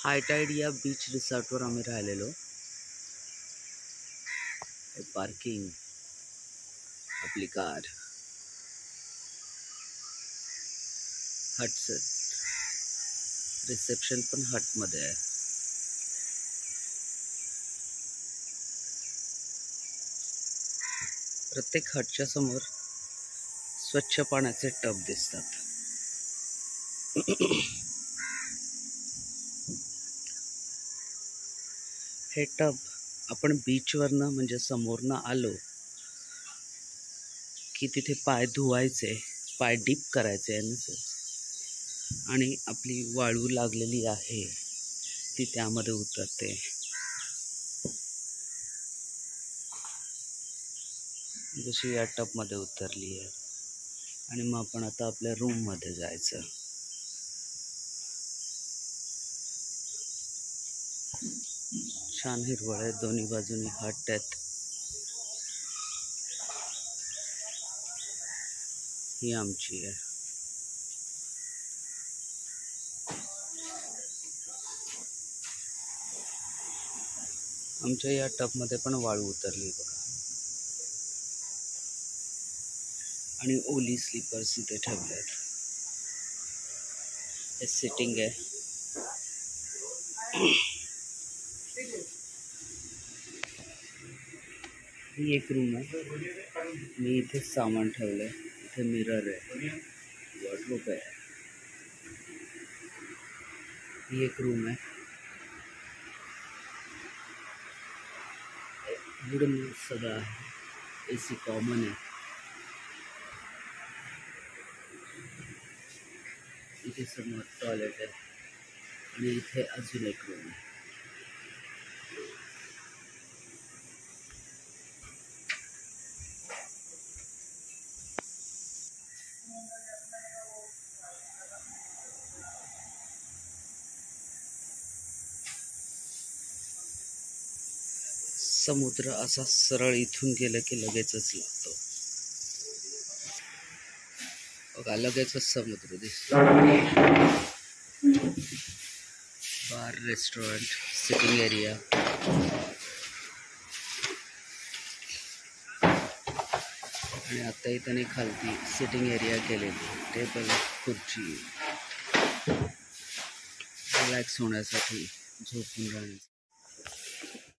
हाय Tide या बीच रिसॉर्टवर आम्ही राहिलेलो. पार्किंग, आपली कार, हटचं रिसेप्शन पण हटमध्ये आहे. प्रत्येक हटच्या समोर स्वच्छ पाण्याचे टब दिसतात. हे टब आपण बीचवरनं म्हणजे समोरनं आलो की तिथे पाय धुवायचे, पाय डीप करायचे आणि आपली वाळू लागलेली आहे ती त्यामध्ये उतरते. जशी या टबमध्ये उतरली आहे आणि मग आपण आता आपल्या रूममध्ये जायचं. छान हिरवळ आहे, दोन्ही बाजूनी हट आहेत. ही आमची आहे. आमच्या या टबमध्ये पण वाळू उतरली बघा आणि ओली स्लीपर्स इथे ठेवले आहेत. हे सिटिंग आहे. ही एक रूम आहे. मी इथे सामान ठेवलंय. इथे मिरर आहे, वॉर्डरोब आहे. ही एक रूम आहे. वुडन सगळं आहे. AC कॉमन आहे. इथे समोर टॉयलेट आहे आणि इथे अजून एक रूम आहे. समुद्र असा सरळ इथून गेलं की लगेचच लागतो बघा, लगेचच समुद्र दिसतो. बार, रेस्टॉरंट, सिटिंग एरिया. आणि आताही त्यांनी खालती सिटिंग एरिया केलेली, टेबल, खुर्ची, रिलॅक्स होण्यासाठी, झोपून राहण्यासाठी.